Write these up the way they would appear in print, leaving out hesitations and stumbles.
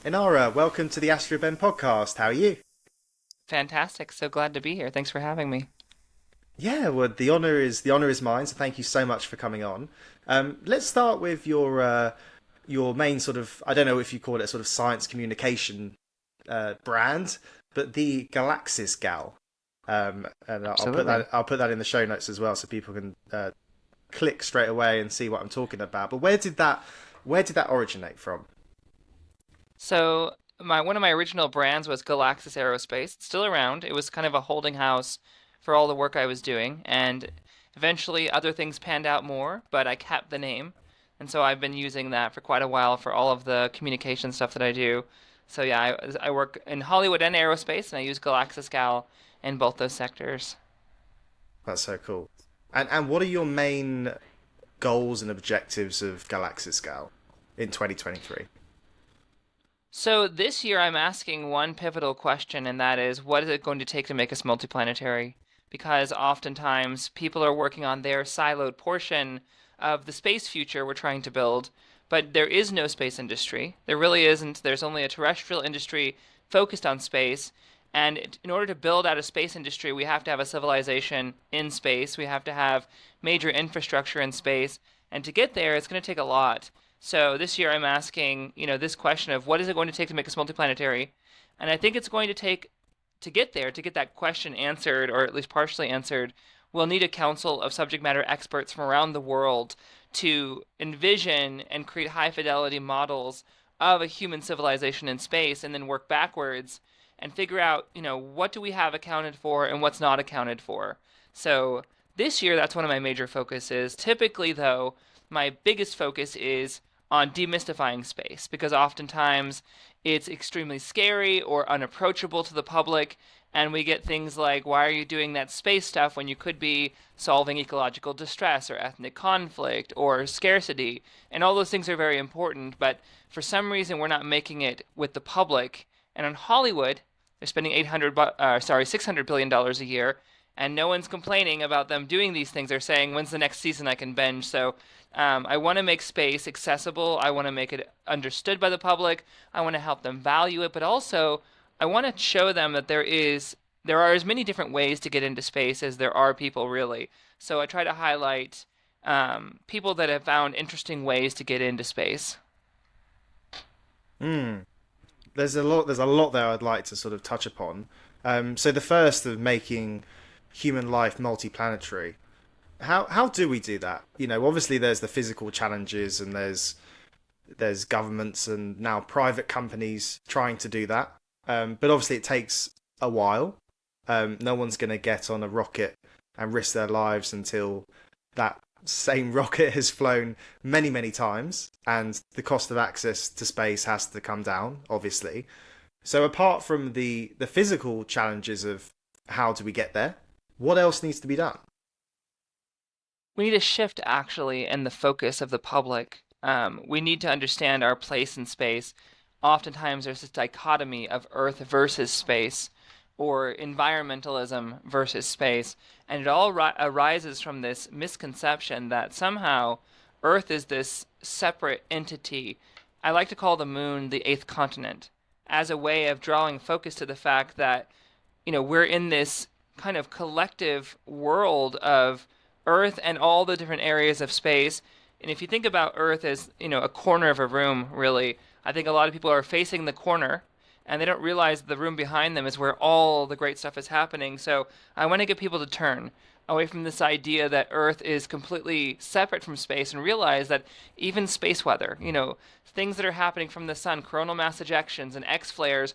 Inara, welcome to the Astroben podcast. How are you? Fantastic. So glad to be here. Thanks for having me. Yeah, well, the honor is mine. So thank you so much for coming on. Let's start with your main sort of, I don't know if you call it a sort of science communication brand, but the Galaxis Gal. And Absolutely. I'll put that in the show notes as well, so people can click straight away and see what I'm talking about. But where did that originate from? So my one of my original brands was Galaxis Aerospace. It's still around. It was kind of a holding house for all the work I was doing, and eventually other things panned out more, but I kept the name. And so I've been using that for quite a while for all of the communication stuff that I do. So yeah, I work in Hollywood and aerospace, and I use Galaxis Gal in both those sectors. That's so cool. And what are your main goals and objectives of Galaxis Gal in 2023? So this year I'm asking one pivotal question, and that is, what is it going to take to make us multiplanetary? Because oftentimes people are working on their siloed portion of the space future we're trying to build, but there is no space industry. There really isn't. There's only a terrestrial industry focused on space. And in order to build out a space industry, we have to have a civilization in space. We have to have major infrastructure in space. And to get there, it's going to take a lot. So this year I'm asking, this question of what is it going to take to make us multiplanetary? And I think it's going to take to get there, to get that question answered, or at least partially answered, we'll need a council of subject matter experts from around the world to envision and create high fidelity models of a human civilization in space and then work backwards and figure out, what do we have accounted for and what's not accounted for. So this year, that's one of my major focuses. Typically, though, my biggest focus is on demystifying space because oftentimes it's extremely scary or unapproachable to the public. And we get things like, why are you doing that space stuff when you could be solving ecological distress or ethnic conflict or scarcity? And all those things are very important, but for some reason we're not making it with the public. And in Hollywood, they're spending 600 billion dollars a year, and no one's complaining about them doing these things. They're saying, when's the next season I can binge? So I want to make space accessible. I want to make it understood by the public. I want to help them value it, but also I want to show them that there are as many different ways to get into space as there are people really. So I try to highlight people that have found interesting ways to get into space. Hmm. There's a lot there I'd like to sort of touch upon. So the first of making human life multiplanetary. How do we do that? Obviously there's the physical challenges and there's governments and now private companies trying to do that. But obviously it takes a while. No one's going to get on a rocket and risk their lives until that same rocket has flown many, many times, and the cost of access to space has to come down, obviously. So apart from the physical challenges of how do we get there, what else needs to be done? We need a shift actually in the focus of the public. We need to understand our place in space. Oftentimes, there's this dichotomy of Earth versus space, or environmentalism versus space, and it all arises from this misconception that somehow Earth is this separate entity. I like to call the moon the eighth continent, as a way of drawing focus to the fact that we're in this kind of collective world of Earth and all the different areas of space. And if you think about Earth as, a corner of a room, really, I think a lot of people are facing the corner and they don't realize the room behind them is where all the great stuff is happening. So I want to get people to turn away from this idea that Earth is completely separate from space and realize that even space weather, things that are happening from the sun, coronal mass ejections and X flares,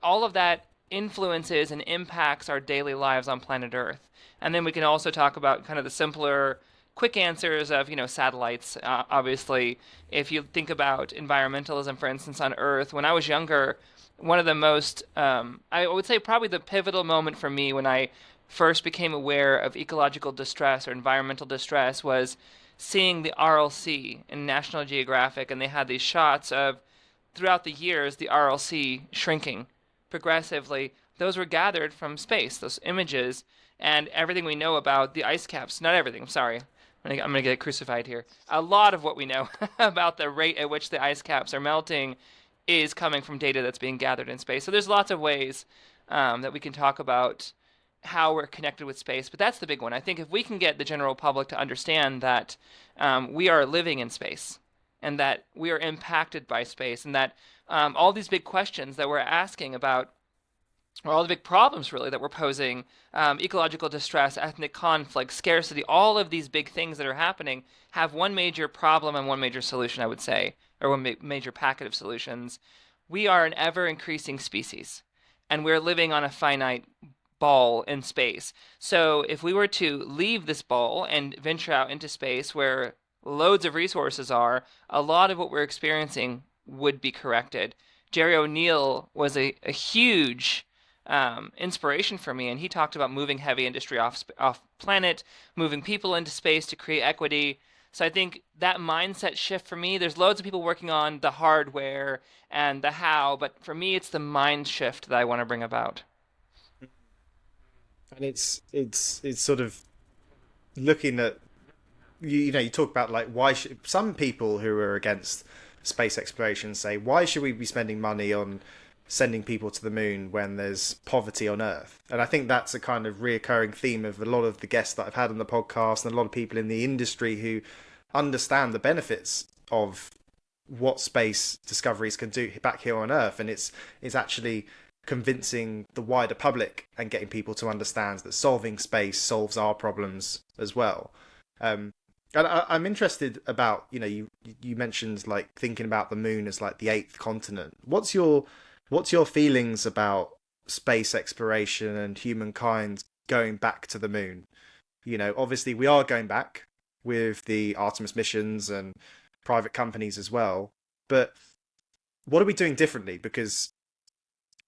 all of that influences and impacts our daily lives on planet Earth. And then we can also talk about kind of the simpler, quick answers of, satellites. Obviously, if you think about environmentalism, for instance, on Earth, when I was younger, one of the most, I would say probably the pivotal moment for me when I first became aware of ecological distress or environmental distress was seeing the RLC in National Geographic, and they had these shots of throughout the years the RLC shrinking progressively. Those were gathered from space, those images, and everything we know about the ice caps. Not everything, I'm sorry. I'm gonna get crucified here. A lot of what we know about the rate at which the ice caps are melting is coming from data that's being gathered in space. So there's lots of ways that we can talk about how we're connected with space, but that's the big one. I think if we can get the general public to understand that we are living in space and that we are impacted by space, and that all these big questions that we're asking about, or all the big problems really that we're posing, ecological distress, ethnic conflict, scarcity, all of these big things that are happening have one major problem and one major solution, I would say, or one major packet of solutions. We are an ever increasing species, and we're living on a finite ball in space. So if we were to leave this ball and venture out into space where loads of resources are, a lot of what we're experiencing would be corrected. Jerry O'Neill was a huge inspiration for me, and he talked about moving heavy industry off planet, moving people into space to create equity. So I think that mindset shift for me, there's loads of people working on the hardware and the how, but for me, it's the mind shift that I want to bring about. And it's sort of looking at you know you talk about like why should some people who are against space exploration say why should we be spending money on sending people to the moon when there's poverty on Earth? And I think that's a kind of reoccurring theme of a lot of the guests that I've had on the podcast and a lot of people in the industry who understand the benefits of what space discoveries can do back here on Earth, and it's actually convincing the wider public and getting people to understand that solving space solves our problems as well. And I'm interested about you mentioned like thinking about the moon as like the eighth continent. What's your feelings about space exploration and humankind going back to the moon? Obviously we are going back with the Artemis missions and private companies as well, but what are we doing differently? Because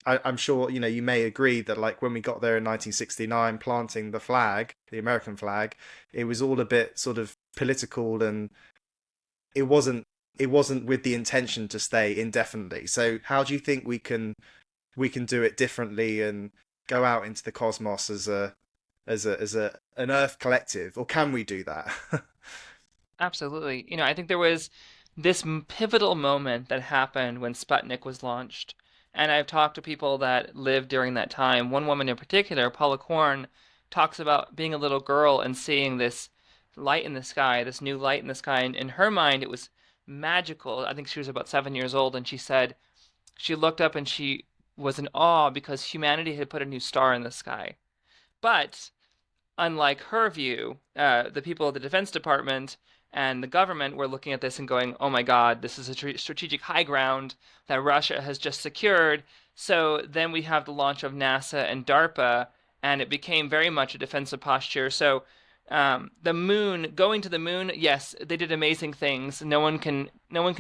I'm sure you may agree that like when we got there in 1969, planting the flag, the American flag, it was all a bit sort of political, and it wasn't with the intention to stay indefinitely. So how do you think we can do it differently and go out into the cosmos as a an Earth collective, or can we do that? Absolutely. I think there was this pivotal moment that happened when Sputnik was launched. And I've talked to people that lived during that time. One woman in particular, Paula Korn, talks about being a little girl and seeing this light in the sky, this new light in the sky. And in her mind, it was magical. I think she was about 7 years old, and she said she looked up and she was in awe because humanity had put a new star in the sky. But unlike her view, the people at the Defense Department and the government were looking at this and going, oh my God, this is a strategic high ground that Russia has just secured. So then we have the launch of NASA and DARPA, and it became very much a defensive posture. So the moon, going to the moon, yes, they did amazing things. No one can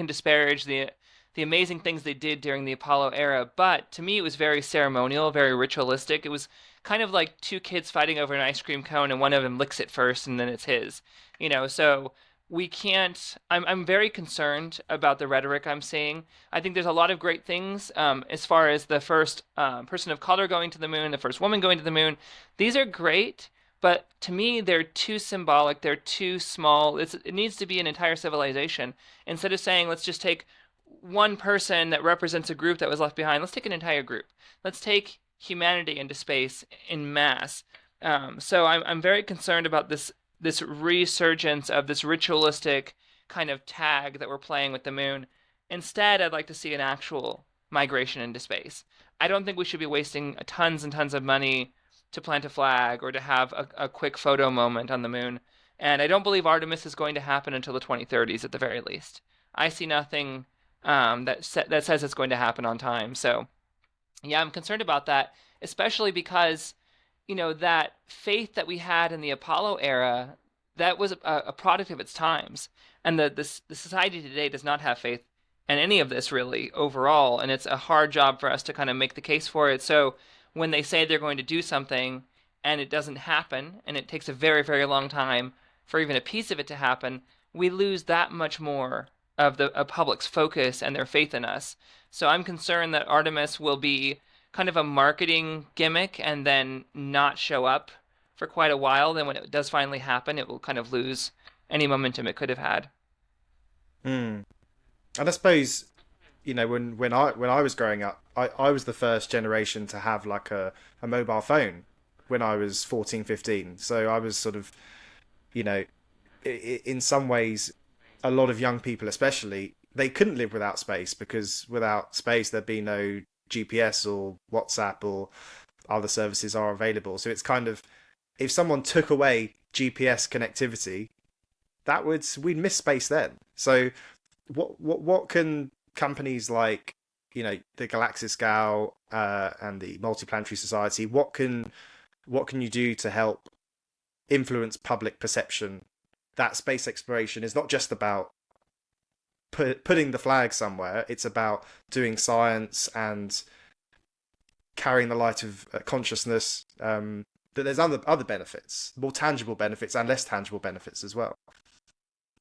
disparage the amazing things they did during the Apollo era. But to me, it was very ceremonial, very ritualistic. It was kind of like two kids fighting over an ice cream cone, and one of them licks it first, and then it's his. So we can't. I'm very concerned about the rhetoric I'm seeing. I think there's a lot of great things as far as the first person of color going to the moon, the first woman going to the moon. These are great. But to me, they're too symbolic. They're too small. It needs to be an entire civilization. Instead of saying, let's just take one person that represents a group that was left behind, let's take an entire group. Let's take humanity into space in mass. So I'm very concerned about this resurgence of this ritualistic kind of tag that we're playing with the moon. Instead, I'd like to see an actual migration into space. I don't think we should be wasting tons and tons of money to plant a flag or to have a quick photo moment on the moon. And I don't believe Artemis is going to happen until the 2030s at the very least. I see nothing that says it's going to happen on time. So yeah, I'm concerned about that, especially because that faith that we had in the Apollo era, that was a product of its times, and the society today does not have faith in any of this really overall, and it's a hard job for us to kind of make the case for it. So when they say they're going to do something and it doesn't happen, and it takes a very, very long time for even a piece of it to happen, we lose that much more of the public's focus and their faith in us. So I'm concerned that Artemis will be kind of a marketing gimmick and then not show up for quite a while. Then when it does finally happen, it will kind of lose any momentum it could have had. Hmm. And I suppose when I was growing up, I was the first generation to have like a mobile phone when I was 14, 15. So I was sort of, you know, in some ways, a lot of young people, especially, they couldn't live without space, because without space there'd be no GPS or WhatsApp or other services are available. So it's kind of, if someone took away GPS connectivity, we'd miss space then. So what can companies like, the Galaxis Gal and the Multiplanetary Society, what can you do to help influence public perception that space exploration is not just about putting the flag somewhere? It's about doing science and carrying the light of consciousness. That there's other benefits, more tangible benefits and less tangible benefits as well.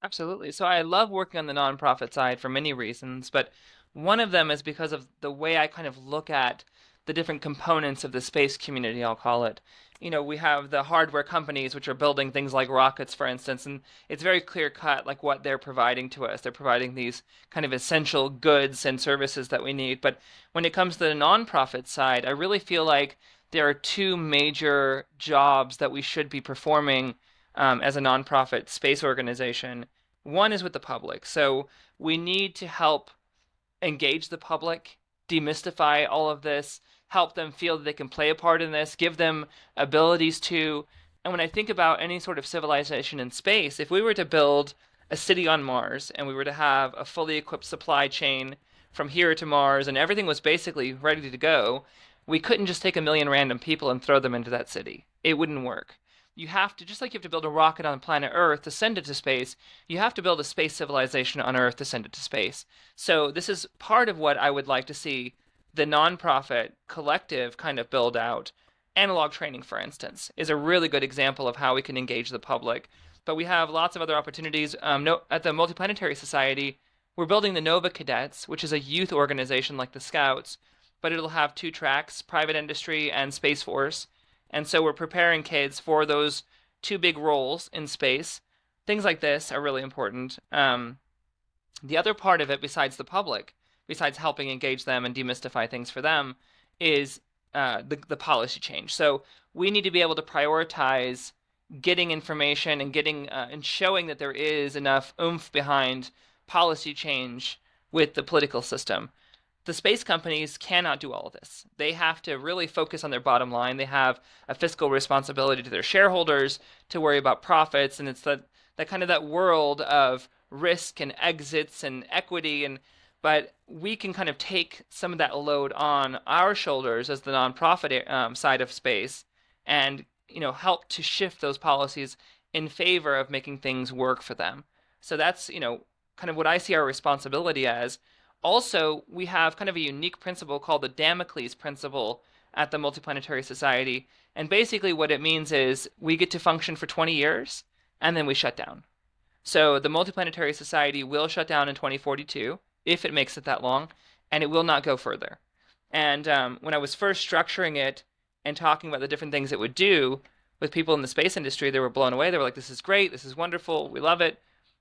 Absolutely. So I love working on the nonprofit side for many reasons, but one of them is because of the way I kind of look at the different components of the space community, I'll call it. We have the hardware companies which are building things like rockets, for instance, and it's very clear cut like what they're providing to us. They're providing these kind of essential goods and services that we need. But when it comes to the nonprofit side, I really feel like there are two major jobs that we should be performing as a nonprofit space organization. One is with the public. So we need to help engage the public, demystify all of this, help them feel that they can play a part in this, give them abilities to. And when I think about any sort of civilization in space, if we were to build a city on Mars and we were to have a fully equipped supply chain from here to Mars and everything was basically ready to go, we couldn't just take a million random people and throw them into that city. It wouldn't work. You have to, just like you have to build a rocket on planet Earth to send it to space, you have to build a space civilization on Earth to send it to space. So this is part of what I would like to see the nonprofit collective kind of build out. Analog training, for instance, is a really good example of how we can engage the public. But we have lots of other opportunities. No, at the Multiplanetary Society, we're building the Nova Cadets, which is a youth organization like the Scouts, but it'll have two tracks, private industry and Space Force. And so we're preparing kids for those two big roles in space. Things like this are really important. The other part of it, besides the public, besides helping engage them and demystify things for them, is the policy change. So we need to be able to prioritize getting information and getting and showing that there is enough oomph behind policy change with the political system. The space companies cannot do all of this. They have to really focus on their bottom line. They have a fiscal responsibility to their shareholders to worry about profits, and it's that kind of that world of risk and exits and equity. And but we can kind of take some of that load on our shoulders as the nonprofit side of space, and help to shift those policies in favor of making things work for them. So that's kind of what I see our responsibility as. Also, we have kind of a unique principle called the Damocles principle at the Multiplanetary Society. And basically, what it means is we get to function for 20 years and then we shut down. So, the Multiplanetary Society will shut down in 2042 if it makes it that long, and it will not go further. And when I was first structuring it and talking about the different things it would do with people in the space industry, they were blown away. They were like, this is great, this is wonderful, we love it.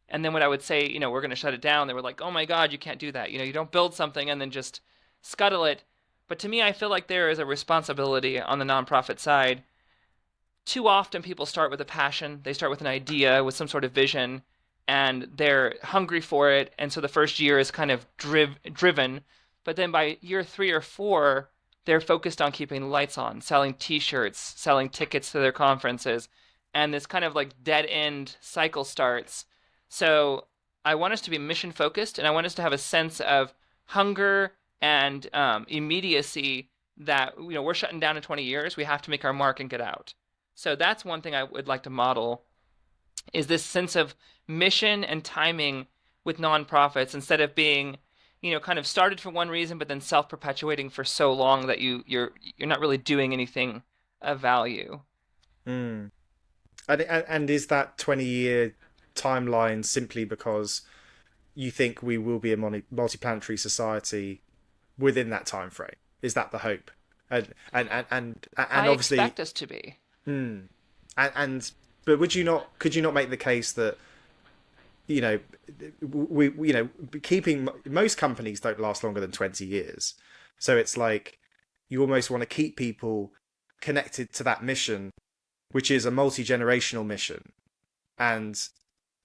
And then when I would say, we're going to shut it down, they were like, oh my God, you can't do that. You don't build something and then just scuttle it. But to me, I feel like there is a responsibility on the nonprofit side. Too often people start with a passion, they start with an idea, with some sort of vision, and they're hungry for it. And so the first year is kind of driven. But then by year 3 or 4, they're focused on keeping the lights on, selling t-shirts, selling tickets to their conferences. And this kind of like dead end cycle starts. So I want us to be mission focused, and I want us to have a sense of hunger and immediacy that we're shutting down in 20 years. We have to make our mark and get out. So that's one thing I would like to model, is this sense of mission and timing with nonprofits, instead of being kind of started for one reason but then self-perpetuating for so long that you're not really doing anything of value. Mm. And is that 20-year timeline simply because you think we will be a multiplanetary society within that time frame? Is that the hope? And I obviously, expect us to be. but could you not make the case that you know, keeping most companies don't last longer than 20 years. So it's like you almost want to keep people connected to that mission, which is a multi-generational mission. And,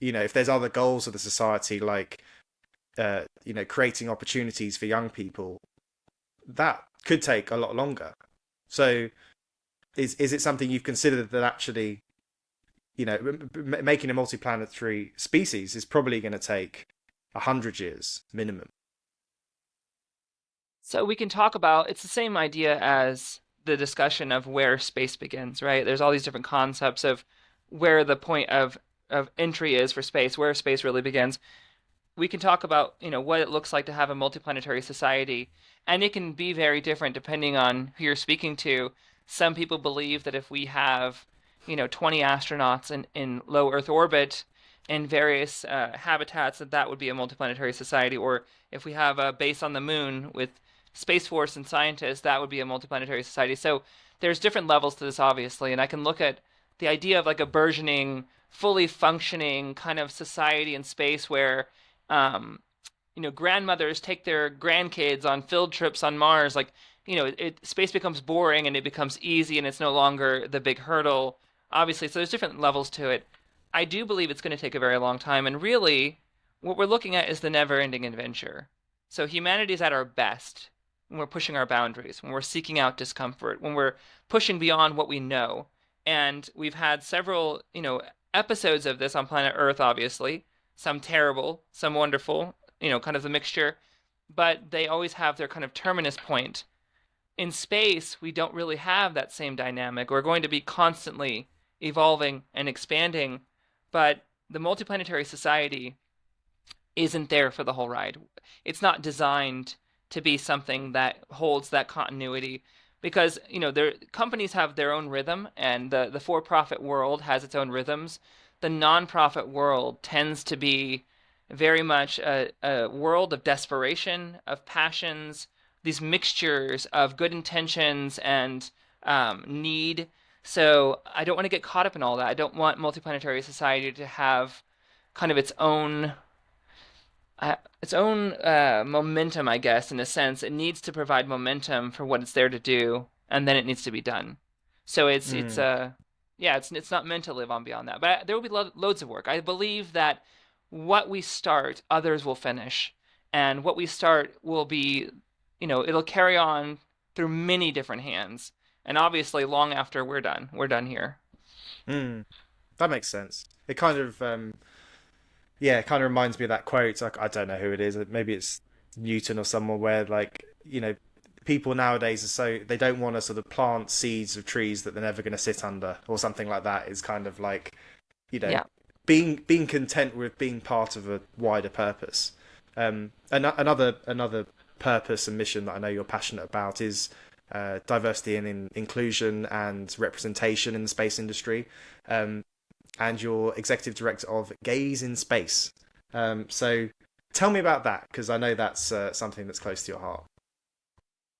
if there's other goals of the society, like, creating opportunities for young people, that could take a lot longer. So is it something you've considered that actually, making a multiplanetary species is probably going to take 100 years minimum? So we can talk about it's the same idea as the discussion of where space begins, right? There's all these different concepts of where the point of entry is for space, where space really begins. We can talk about, what it looks like to have a multiplanetary society, and it can be very different depending on who you're speaking to. Some people believe that if we have, 20 astronauts in low Earth orbit in various habitats, that would be a multiplanetary society. Or if we have a base on the moon with Space Force and scientists, that would be a multiplanetary society. So there's different levels to this, obviously, and I can look at the idea of like a burgeoning, fully functioning kind of society in space where um, grandmothers take their grandkids on field trips on Mars. Like, space becomes boring and it becomes easy and it's no longer the big hurdle. Obviously, so there's different levels to it. I do believe it's going to take a very long time, and really, what we're looking at is the never-ending adventure. So humanity is at our best when we're pushing our boundaries, when we're seeking out discomfort, when we're pushing beyond what we know. And we've had several, episodes of this on planet Earth, obviously. Some terrible, some wonderful, kind of the mixture. But they always have their kind of terminus point. In space, we don't really have that same dynamic. We're going to be constantly evolving and expanding, but the Multiplanetary Society isn't there for the whole ride. It's not designed to be something that holds that continuity because their companies have their own rhythm, and the for-profit world has its own rhythms. The non-profit world tends to be very much a world of desperation, of passions, these mixtures of good intentions and need. So I don't want to get caught up in all that. I don't want Multiplanetary Society to have kind of its own momentum, I guess, in a sense. It needs to provide momentum for what it's there to do, and then it needs to be done. So Mm. yeah, it's not meant to live on beyond that. But there will be loads of work. I believe that what we start, others will finish, and what we start will be, it'll carry on through many different hands, and obviously long after we're done here. Mm. That makes sense. It kind of, yeah, it kind of reminds me of that quote. I don't know who it is. Maybe it's Newton or someone where, like, people nowadays are they don't want to sort of plant seeds of trees that they're never going to sit under or something like that. Is kind of like, you know, Yeah. being content with being part of a wider purpose. Another purpose and mission that I know you're passionate about is diversity and inclusion and representation in the space industry. Um, and you're executive director of Gaaays in Space. So tell me about that because I know that's something that's close to your heart.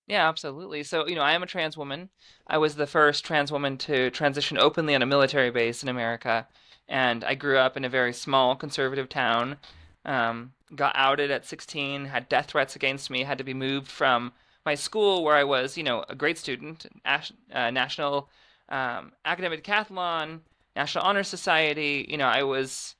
Yeah, absolutely. So, I am a trans woman. I was the first trans woman to transition openly on a military base in America. And I grew up in a very small conservative town. Got outed at 16, had death threats against me, had to be moved from my school where I was, a great student, national academic decathlon, National Honor Society. I was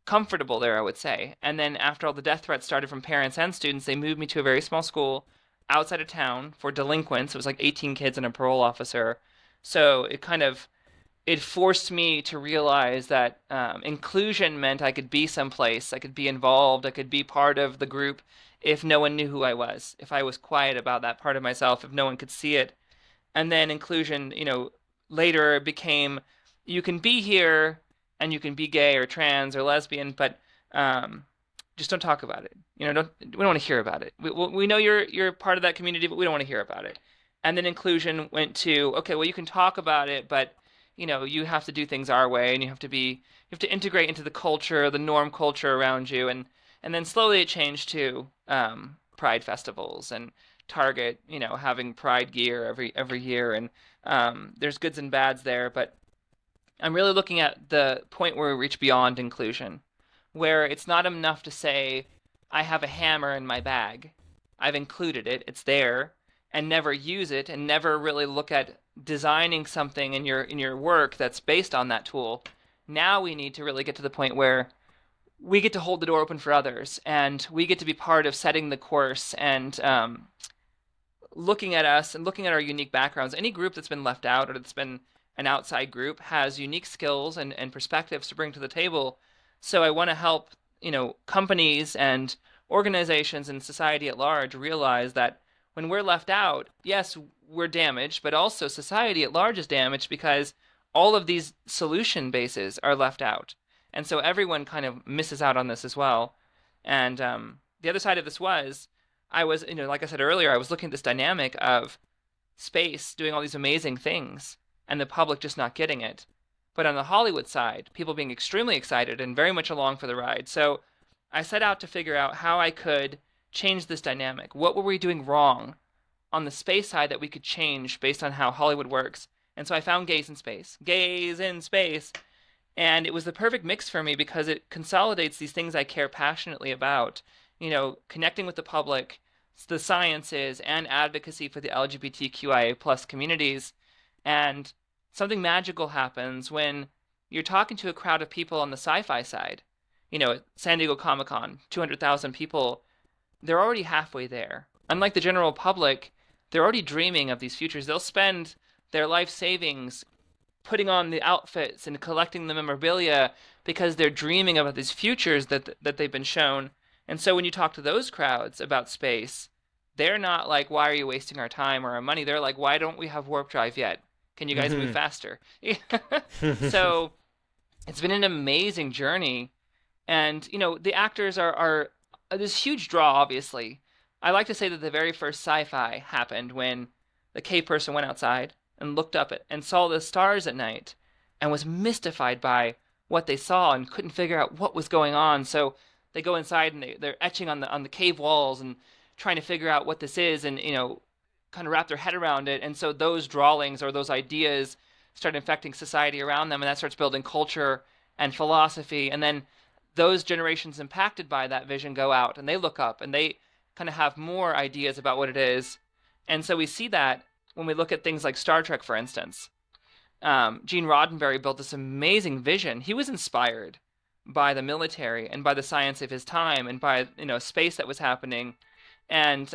comfortable there, I would say. And then after all the death threats started from parents and students, they moved me to a very small school outside of town for delinquents. It was like 18 kids and a parole officer. So it forced me to realize that inclusion meant I could be someplace, I could be involved, I could be part of the group if no one knew who I was, if I was quiet about that part of myself, if no one could see it. And then inclusion, later became you can be here and you can be gay or trans or lesbian, but um, just don't talk about it. We don't want to hear about it. We know you're part of that community, but we don't want to hear about it. And then inclusion went to okay, well you can talk about it, but you have to do things our way, and you have to integrate into the culture, the norm culture around you, and then slowly it changed to pride festivals and Target, having pride gear every year, and there's goods and bads there, but I'm really looking at the point where we reach beyond inclusion, where it's not enough to say, I have a hammer in my bag. I've included it, it's there, and never use it and never really look at designing something in your work that's based on that tool. Now we need to really get to the point where we get to hold the door open for others, and we get to be part of setting the course and looking at us and looking at our unique backgrounds. Any group that's been left out or that's been an outside group has unique skills and perspectives to bring to the table. So I want to help, companies and organizations and society at large realize that when we're left out, yes, we're damaged, but also society at large is damaged because all of these solution bases are left out. And so everyone kind of misses out on this as well. And the other side of this was I was, like I said earlier, I was looking at this dynamic of space doing all these amazing things and the public just not getting it. But on the Hollywood side, people being extremely excited and very much along for the ride. So I set out to figure out how I could change this dynamic. What were we doing wrong on the space side that we could change based on how Hollywood works? And so I found Gays in Space. Gays in Space. And it was the perfect mix for me because it consolidates these things I care passionately about, connecting with the public, the sciences, and advocacy for the LGBTQIA plus communities. And something magical happens when you're talking to a crowd of people on the sci-fi side. San Diego Comic-Con, 200,000 people, they're already halfway there. Unlike the general public, they're already dreaming of these futures. They'll spend their life savings putting on the outfits and collecting the memorabilia because they're dreaming about these futures that they've been shown. And so when you talk to those crowds about space, they're not like, why are you wasting our time or our money? They're like, why don't we have warp drive yet? Can you guys move Hmm. faster? So it's been an amazing journey. And, the actors are this huge draw, obviously. I like to say that the very first sci-fi happened when the cave person went outside and looked up at, and saw the stars at night and was mystified by what they saw and couldn't figure out what was going on. So they go inside and they're etching on the cave walls and trying to figure out what this is and, kind of wrap their head around it. And so those drawings or those ideas start infecting society around them, and that starts building culture and philosophy. And then those generations impacted by that vision go out and they look up and they kind of have more ideas about what it is. And so we see that when we look at things like Star Trek, for instance. Gene Roddenberry built this amazing vision. He was inspired by the military and by the science of his time and by space that was happening, and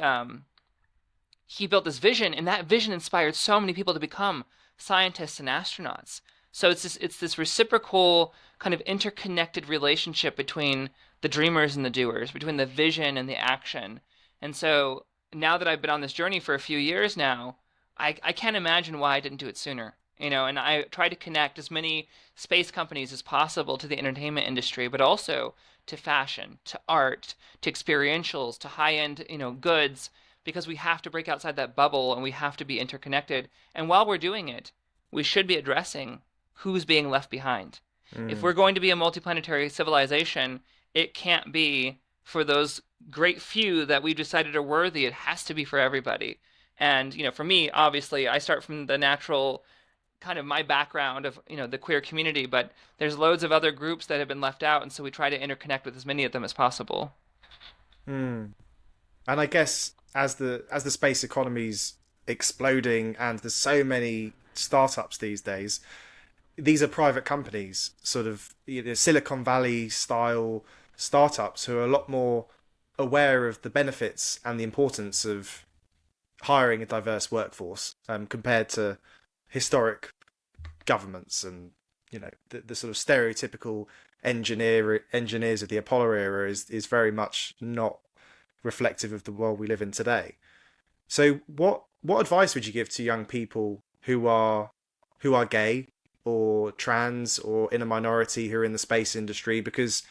he built this vision, and that vision inspired so many people to become scientists and astronauts. So it's this reciprocal kind of interconnected relationship between the dreamers and the doers, between the vision and the action. And so now that I've been on this journey for a few years now, I can't imagine why I didn't do it sooner. And I try to connect as many space companies as possible to the entertainment industry, but also to fashion, to art, to experientials, to high-end, goods, because we have to break outside that bubble and we have to be interconnected. And while we're doing it, we should be addressing who's being left behind. If Mm. we're going to be a multiplanetary civilization, it can't be for those great few that we decided are worthy. It has to be for everybody. And, for me, obviously, I start from the natural kind of my background of, the queer community, but there's loads of other groups that have been left out. And so we try to interconnect with as many of them as possible. Mm. And I guess as the space economy's exploding and there's so many startups these days, these are private companies, sort of Silicon Valley style startups who are a lot more aware of the benefits and the importance of hiring a diverse workforce compared to historic governments and the sort of stereotypical engineers of the Apollo era is very much not reflective of the world we live in today. So what advice would you give to young people who are gay or trans or in a minority who are in the space industry? Because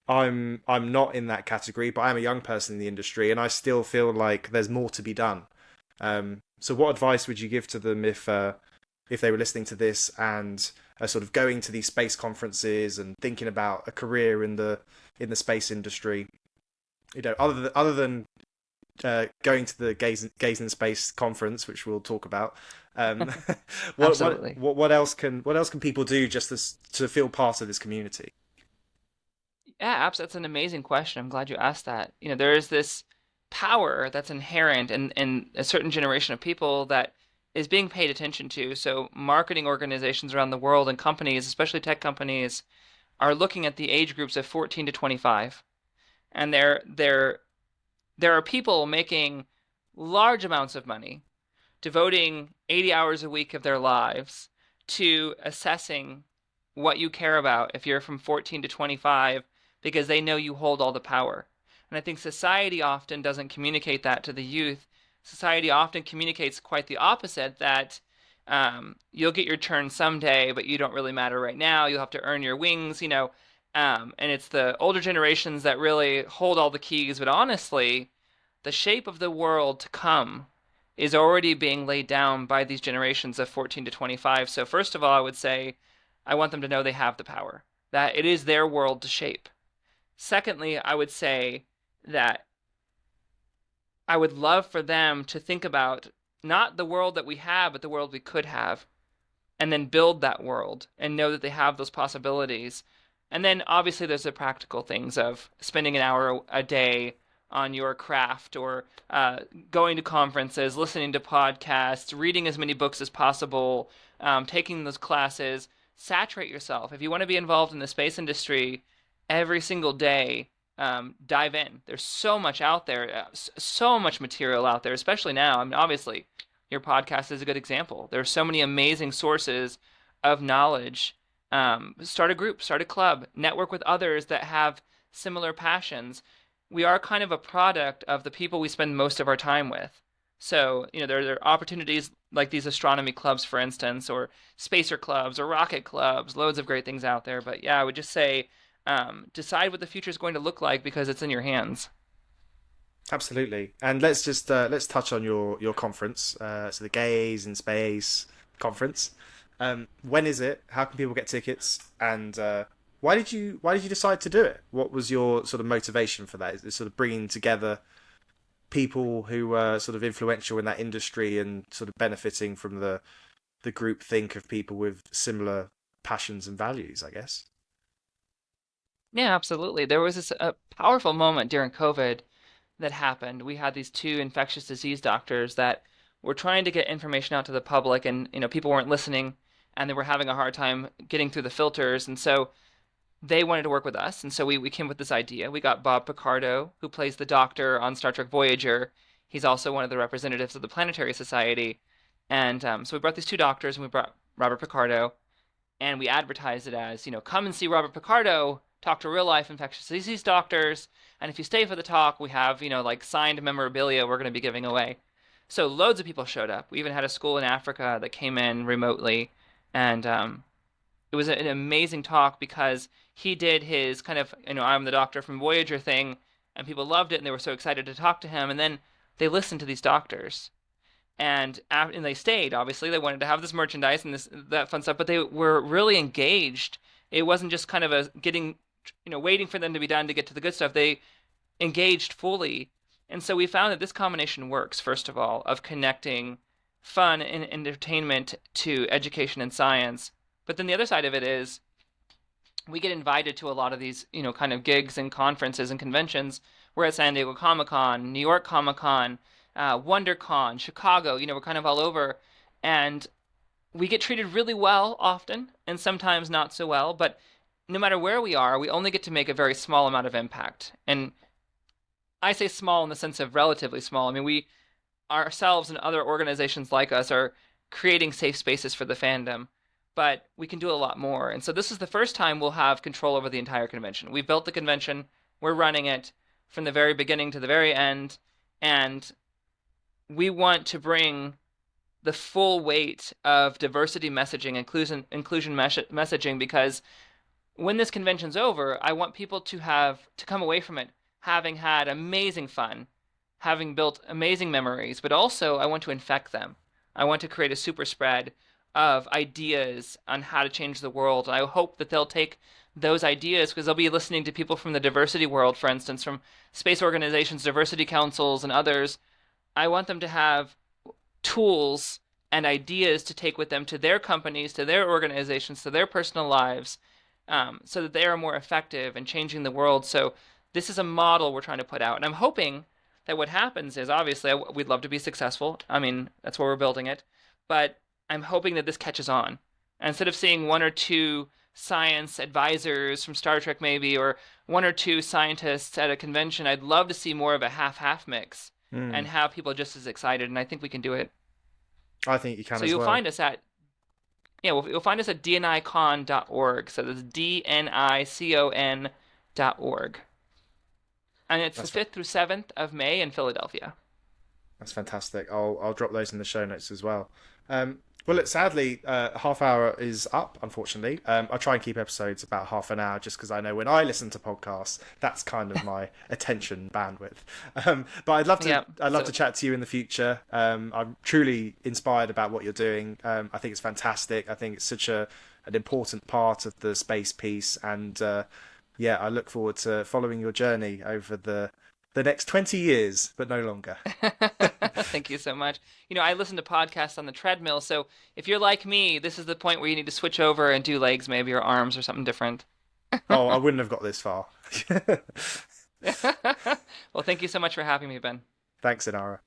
I'm not in that category, but I'm a young person in the industry, and I still feel like there's more to be done. So what advice would you give to them if they were listening to this and are sort of going to these space conferences and thinking about a career in the space industry? Other than going to the Gays in Space conference, which we'll talk about. Um, what what Absolutely. what what else can people do just to feel part of this community? Yeah, that's an amazing question. I'm glad you asked that. There is this power that's inherent in a certain generation of people that is being paid attention to. So marketing organizations around the world and companies, especially tech companies, are looking at the age groups of 14 to 25. And there are people making large amounts of money, devoting 80 hours a week of their lives to assessing what you care about if you're from 14 to 25 because they know you hold all the power. And I think society often doesn't communicate that to the youth. Society often communicates quite the opposite, that you'll get your turn someday, but you don't really matter right now. You'll have to earn your wings. And it's the older generations that really hold all the keys. But honestly, the shape of the world to come is already being laid down by these generations of 14 to 25. So, first of all, I would say I want them to know they have the power, that it is their world to shape. Secondly, I would say that I would love for them to think about not the world that we have, but the world we could have, and then build that world and know that they have those possibilities. And then obviously there's the practical things of spending an hour a day on your craft, or going to conferences, listening to podcasts, reading as many books as possible, taking those classes. Saturate yourself. If you want to be involved in the space industry every single day, dive in. There's so much out there, so much material out there, especially now. I mean, obviously, your podcast is a good example. There are so many amazing sources of knowledge. Start a group, start a club, network with others that have similar passions. We are kind of a product of the people we spend most of our time with. So, there are opportunities like these astronomy clubs, for instance, or spacer clubs or rocket clubs, loads of great things out there. But yeah, I would just say decide what the future is going to look like because it's in your hands. Absolutely. And let's touch on your conference. So the Gaaays and Spaaace conference. When is it? How can people get tickets? And why did you decide to do it? What was your sort of motivation for that? Is it sort of bringing together people who were sort of influential in that industry and sort of benefiting from the group think of people with similar passions and values, I guess. Yeah, absolutely. There was this a powerful moment during COVID that happened. We had these two infectious disease doctors that were trying to get information out to the public, and people weren't listening, and they were having a hard time getting through the filters, and so they wanted to work with us, and so we came with this idea. We got Bob Picardo, who plays the Doctor on Star Trek Voyager. He's also one of the representatives of the Planetary Society, and so we brought these two doctors, and we brought Robert Picardo, and we advertised it as, come and see Robert Picardo talk to real life infectious disease doctors, and if you stay for the talk, we have, like signed memorabilia we're going to be giving away. So loads of people showed up. We even had a school in Africa that came in remotely, and it was an amazing talk because he did his kind of, I'm the doctor from Voyager thing, and people loved it, and they were so excited to talk to him, and then they listened to these doctors. And they stayed. Obviously, they wanted to have this merchandise and this that fun stuff, but they were really engaged. It wasn't just kind of a getting, waiting for them to be done to get to the good stuff. They engaged fully, and so we found that this combination works. First of all, of connecting fun and entertainment to education and science, but then the other side of it is we get invited to a lot of these, kind of gigs and conferences and conventions. We're at San Diego Comic Con, New York Comic Con, WonderCon, Chicago. We're kind of all over, and we get treated really well often, and sometimes not so well. But no matter where we are, we only get to make a very small amount of impact. And I say small in the sense of relatively small. I mean, we ourselves and other organizations like us are creating safe spaces for the fandom, but we can do a lot more. And so this is the first time we'll have control over the entire convention. We built the convention, we're running it from the very beginning to the very end, and we want to bring the full weight of diversity messaging, inclusion messaging, because when this convention's over, I want people to come away from it having had amazing fun, having built amazing memories, but also I want to infect them. I want to create a super spread of ideas on how to change the world. And I hope that they'll take those ideas because they'll be listening to people from the diversity world, for instance, from space organizations, diversity councils, and others. I want them to have tools and ideas to take with them to their companies, to their organizations, to their personal lives, so that they are more effective in changing the world. So this is a model we're trying to put out, and I'm hoping that what happens is obviously we'd love to be successful. I mean, that's why we're building it, but I'm hoping that this catches on. And instead of seeing one or two science advisors from Star Trek maybe, or one or two scientists at a convention, I'd love to see more of a half-half mix and Mm. have people just as excited. And I think we can do it. I think you can So as you'll well. find us at you'll find us at dnicon.org. So that's dnicon.org. And it's the That's 5th through 7th of May in Philadelphia. That's fantastic. I'll drop those in the show notes as well. Well, look, sadly, half hour is up. Unfortunately, I try and keep episodes about half an hour, just because I know when I listen to podcasts, that's kind of my attention bandwidth. But Yeah. I'd love So to chat to you in the future. I'm truly inspired about what you're doing. I think it's fantastic. I think it's such an important part of the space piece, and yeah, I look forward to following your journey over the next 20 years, but no longer. thank you so much. I listen to podcasts on the treadmill, so if you're like me, this is the point where you need to switch over and do legs maybe or arms or something different. Oh, I wouldn't have got this far. Well, thank you so much for having me, Ben. Thanks, Inara.